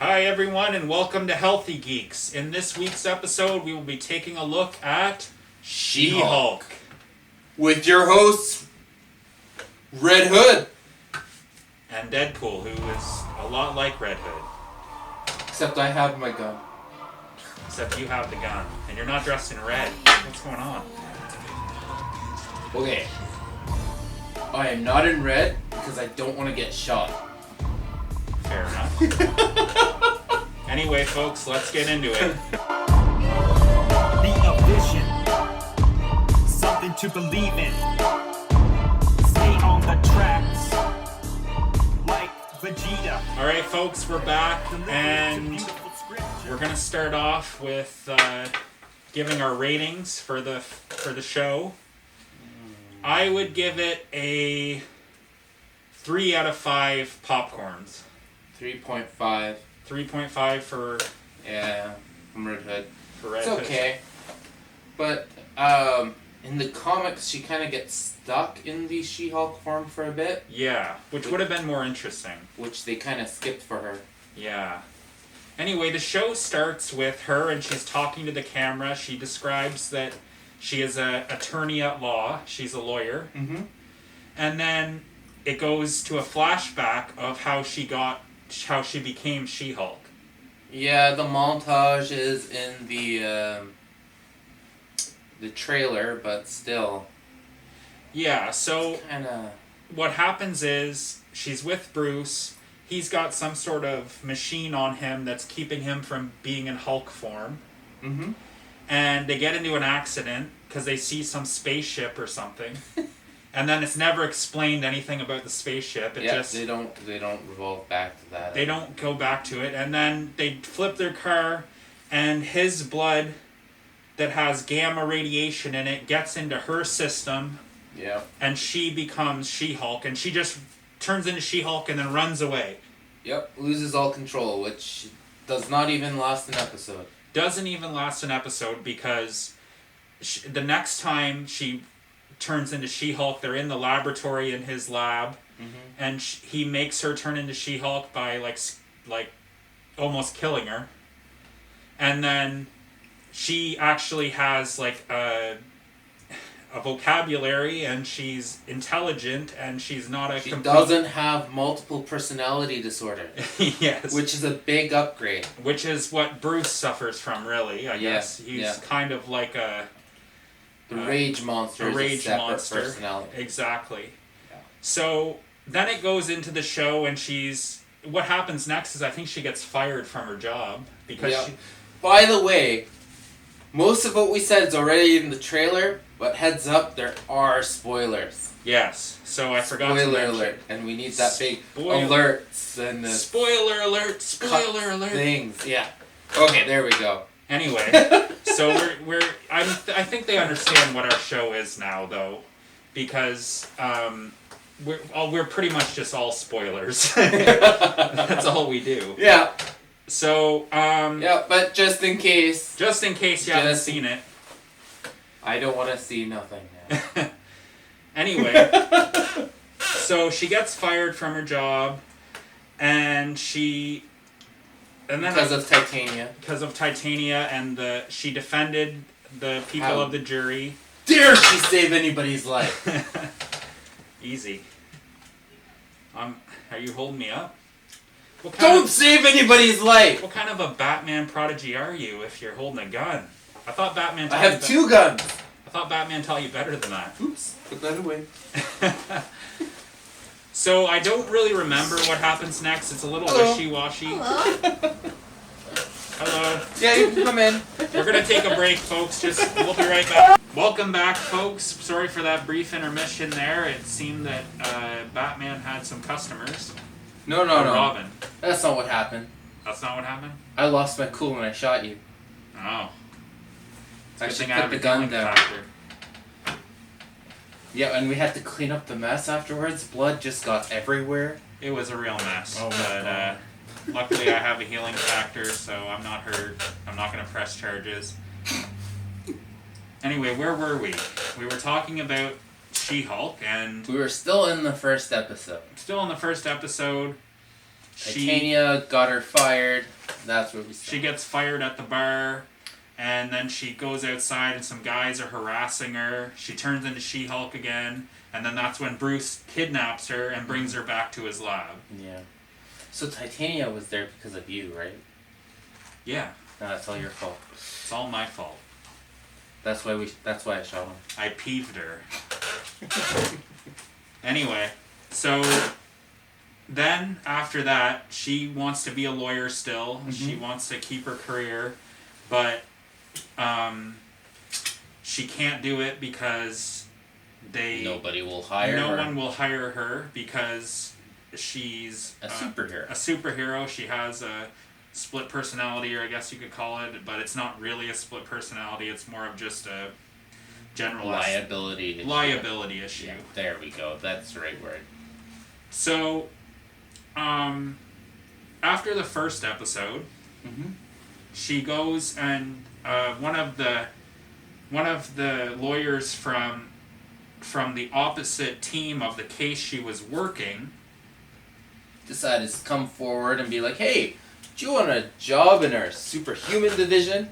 Hi everyone and welcome to Healthy Geeks. In this week's episode we will be taking a look at She-Hulk. With your hosts, Red Hood. And Deadpool, who is a lot like Red Hood. Except I have my gun. Except you have the gun. And you're not dressed in red. What's going on? Okay. I am not in red because I don't want to get shot. Fair enough. Anyway, folks, let's get into it. Be a vision, something to believe in. Stay on the tracks, like Vegeta. Alright, folks, we're back, and we're going to start off with giving our ratings for the show. I would give it a 3 out of 5 popcorns. 3.5. 3.5 for... Yeah, from Red Hood. For Red It's Hood. okay. But, in the comics, she kind of gets stuck in the She-Hulk form for a bit. Yeah, which would have been more interesting. Which they kind of skipped for her. Yeah. Anyway, the show starts with her and she's talking to the camera. She describes that she is an attorney at law. She's a lawyer. Mm-hmm. And then it goes to a flashback of how she became She-Hulk. Yeah, the montage is in the trailer, but still. Yeah, so Kind of. what happens is she's with Bruce. He's got some sort of machine on him that's keeping him from being in Hulk form. Mm-hmm. And they get into an accident because they see some spaceship or something. And then it's never explained anything about the spaceship. They don't revolve back to that. They don't go back to it. And then they flip their car, and his blood that has gamma radiation in it gets into her system. Yeah. And she becomes She-Hulk. And she just turns into She-Hulk and then runs away. Yep, loses all control, which does not even last an episode. Doesn't even last an episode because the next time she turns into She-Hulk, they're in the laboratory in his lab, and he makes her turn into She-Hulk by like almost killing her, and then she actually has like a vocabulary, and she's intelligent, and she's not a. She doesn't have multiple personality disorder. Yes, which is a big upgrade. Which is what Bruce suffers from, really. I guess he's kind of like a. The rage monster. A rage monster. Personality. Exactly. Yeah. So then it goes into the show, and what happens next is I think she gets fired from her job because she. By the way, most of what we said is already in the trailer, but heads up, there are spoilers. Yes. So I forgot to Spoiler mention. alert, and we need that big alerts and the spoiler alert. Spoiler alert. Things. Yeah. Okay, there we go. Anyway, so I think they understand what our show is now, though, because we're pretty much just all spoilers. That's all we do. Yeah. So but just in case you haven't seen it, I don't want to see nothing now. Anyway, so she gets fired from her job, and because of Titania. Because of Titania, and she defended the people of the jury. Dare she save anybody's life? Easy. Are you holding me up? Don't save anybody's life! What kind of a Batman prodigy are you if you're holding a gun? I thought Batman taught I have 2 guns! I thought Batman taught you better than that. Oops, put that away. So I don't really remember what happens next. It's a little wishy-washy. Hello. Yeah, you can come in. We're going to take a break, folks. We'll be right back. Welcome back, folks. Sorry for that brief intermission there. It seemed that Batman had some customers. No. Robin. That's not what happened. That's not what happened? I lost my cool when I shot you. Oh. I should put the gun down. Yeah, and we had to clean up the mess afterwards. Blood just got everywhere. It was a real mess. Oh, but luckily I have a healing factor, so I'm not hurt. I'm not going to press charges. Anyway, where were we? We were talking about She-Hulk, and we were still in the first episode. Still in the first episode. Titania got her fired. That's where we start. She gets fired at the bar, and then she goes outside and some guys are harassing her. She turns into She-Hulk again, and then that's when Bruce kidnaps her and brings her back to his lab. Yeah. So Titania was there because of you, right? Yeah. No, that's all your fault. It's all my fault. That's why I shot him. I peeved her. Anyway, so then after that, she wants to be a lawyer still. Mm-hmm. She wants to keep her career, but she can't do it because nobody will hire her. No one will hire her because she's a superhero. A superhero. She has a split personality, or I guess you could call it, but it's not really a split personality. It's more of just a general liability issue. Yeah, there we go. That's the right word. So, after the first episode, she goes and one of the lawyers from the opposite team of the case she was working decided to come forward and be like, "Hey, do you want a job in our superhuman division?"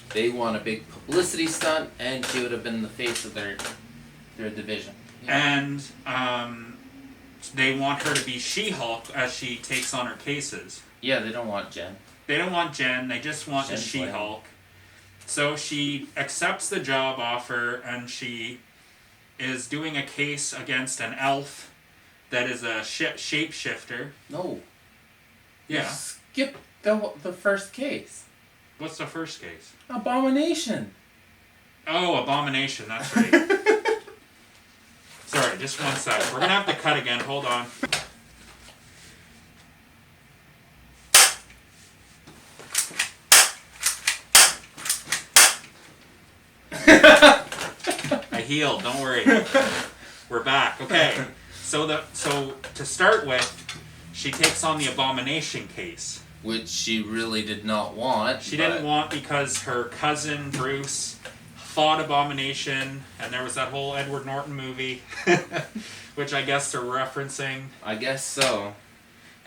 They want a big publicity stunt, and she would have been the face of their division. Yeah. And they want her to be She-Hulk as she takes on her cases. Yeah, they don't want Jen. They don't want Jen. They just want the She-Hulk. So she accepts the job offer, and she is doing a case against an elf that is a shapeshifter. No. Yeah. Skip the first case. What's the first case? Abomination. Oh, Abomination. That's right. Sorry, just one sec. We're going to have to cut again. Hold on. I healed. Don't worry. We're back. Okay. So to start with, she takes on the Abomination case. Which she really did not want. She didn't want because her cousin Bruce fought Abomination, and there was that whole Edward Norton movie, which I guess they're referencing. I guess so.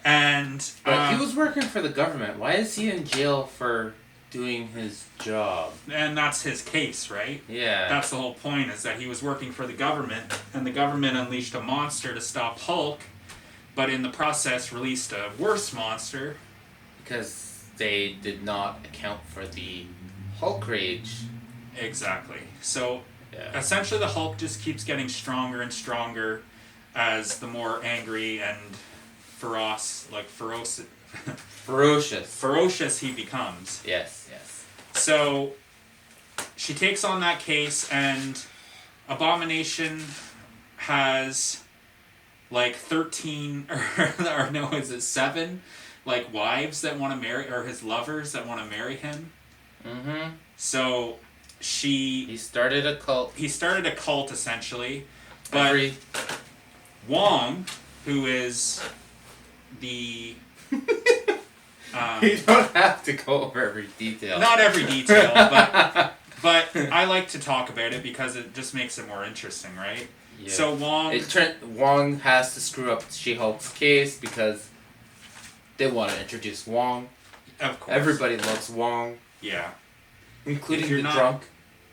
And but he was working for the government. Why is he in jail for doing his job? And that's his case, right? Yeah. That's the whole point, is that he was working for the government, and the government unleashed a monster to stop Hulk, but in the process released a worse monster. Because they did not account for the Hulk rage. Exactly. So, essentially the Hulk just keeps getting stronger and stronger as the more angry and ferocious he becomes. Yes. So, she takes on that case, and Abomination has like 13, or no, is it 7? Like wives that want to marry, or his lovers that want to marry him. Mm-hmm. So he started a cult. He started a cult essentially, but Wong, who is the you don't have to go over every detail. Not every detail, but I like to talk about it because it just makes it more interesting, right? Yeah. So Wong has to screw up She-Hulk's case because they want to introduce Wong. Of course. Everybody loves Wong. Yeah. Including the drunk.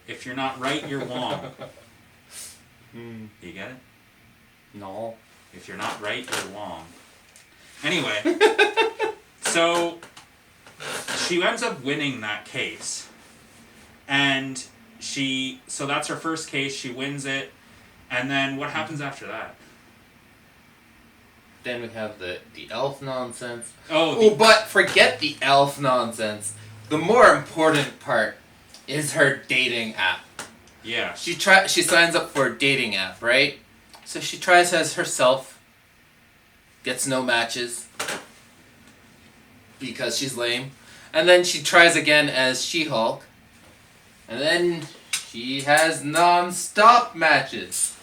If you're not right, you're Wong. You get it? No. If you're not right, you're Wong. Anyway. So, she ends up winning that case. And so that's her first case. She wins it. And then what happens after that? Then we have the elf nonsense. But forget the elf nonsense. The more important part is her dating app. Yeah. She signs up for a dating app, right? So she tries as herself, gets no matches because she's lame, and then she tries again as She-Hulk, and then she has non-stop matches.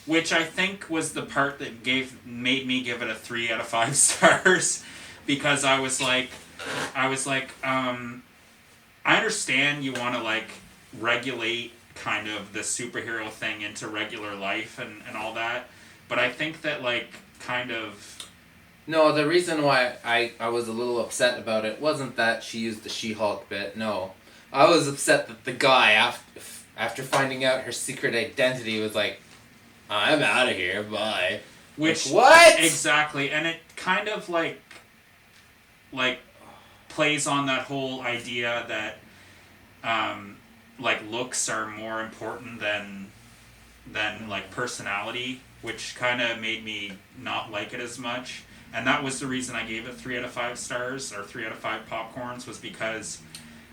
Which I think was the part that made me give it a 3 out of 5 stars, because I was like, I understand you want to like regulate kind of the superhero thing into regular life and all that, but I think that like kind of No, the reason why I was a little upset about it wasn't that she used the She-Hulk bit. No, I was upset that the guy after finding out her secret identity was like, "I'm out of here, bye." Which like, what? Exactly, and it kind of like plays on that whole idea that like looks are more important than like personality, which kind of made me not like it as much. And that was the reason I gave it 3 out of 5 stars, or 3 out of 5 popcorns, was because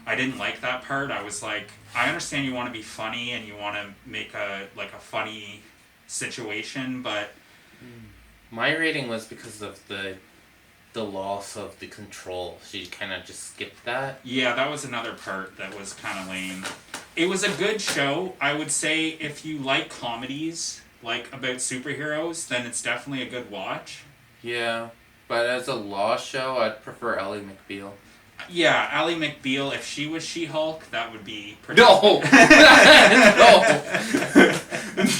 I didn't like that part. I was like, I understand you want to be funny and you want to make a funny situation, but my rating was because of the loss of the control. She kind of just skipped that. Yeah, that was another part that was kind of lame. It was a good show. I would say if you like comedies like about superheroes, then it's definitely a good watch. Yeah, but as a law show, I'd prefer Ally McBeal. Yeah, Ally McBeal, if she was She-Hulk, that would be pretty... No! No!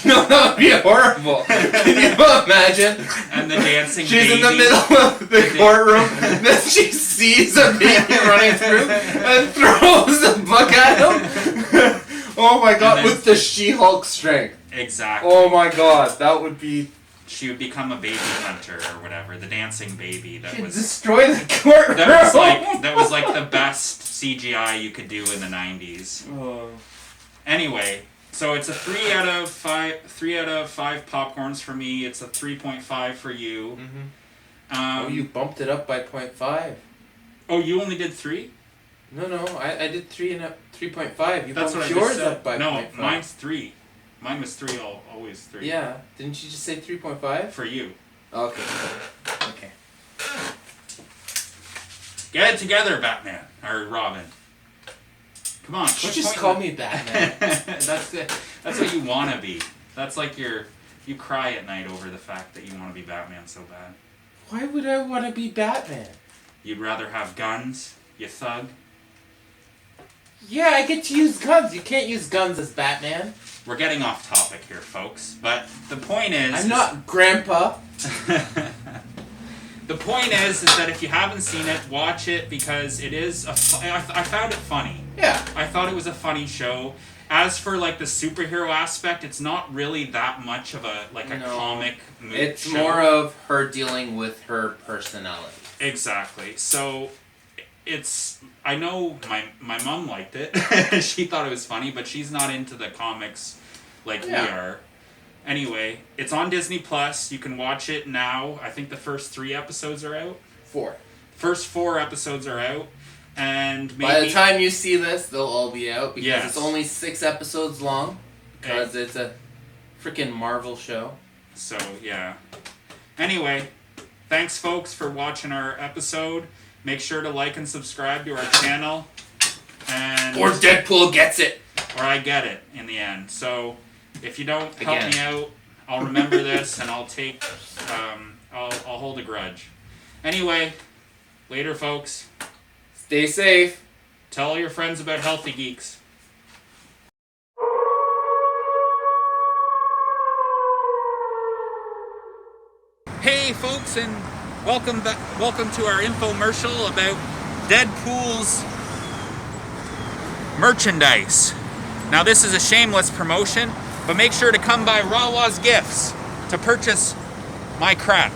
No, that would be horrible. Can you imagine? And the dancing She's baby. in the middle of the courtroom, then she sees a baby running through and throws a book at him. Oh my god, with the She-Hulk strength. Exactly. Oh my god, that would be... She would become a baby hunter or whatever, the dancing baby that She'd was... destroy the courtroom. That was like the best CGI you could do in the 90s. Oh. Anyway, so it's a 3 out of 5 popcorns for me. It's a 3.5 for you. Mm-hmm. You bumped it up by 0.5. Oh, you only did 3? No, I did 3 and 3.5. You That's bumped what I yours just said. up by No, 0.5. mine's 3. Mine was 3, always 3. Yeah, didn't you just say 3.5? For you. Okay. Okay. Get it together, Batman. Or Robin. Come on. Don't just call me Batman. That's it. That's what you want to be. That's like you cry at night over the fact that you want to be Batman so bad. Why would I want to be Batman? You'd rather have guns, you thug. Yeah, I get to use guns. You can't use guns as Batman. We're getting off topic here, folks. But the point is... I'm not Grandpa. The point is that if you haven't seen it, watch it because it is I found it funny. Yeah. I thought it was a funny show. As for like the superhero aspect, it's not really that much of a comic movie. It's show. more of her dealing with her personality. Exactly. So it's... I know my mom liked it. She thought it was funny, but she's not into the comics like we are. Anyway, it's on Disney Plus. You can watch it now. I think the first 3 episodes are out. 4. First 4 episodes are out. And maybe... By the time you see this, they'll all be out because it's only 6 episodes long. Because it's a freaking Marvel show. So, yeah. Anyway, thanks folks for watching our episode. Make sure to like and subscribe to our channel. And or Deadpool gets it. Or I get it in the end. So, if you don't help me out, I'll remember this and I'll take... I'll hold a grudge. Anyway, later folks. Stay safe. Tell all your friends about Healthy Geeks. Hey folks, and welcome to our infomercial about Deadpool's merchandise. Now this is a shameless promotion, but make sure to come by Rawa's Gifts to purchase my crap.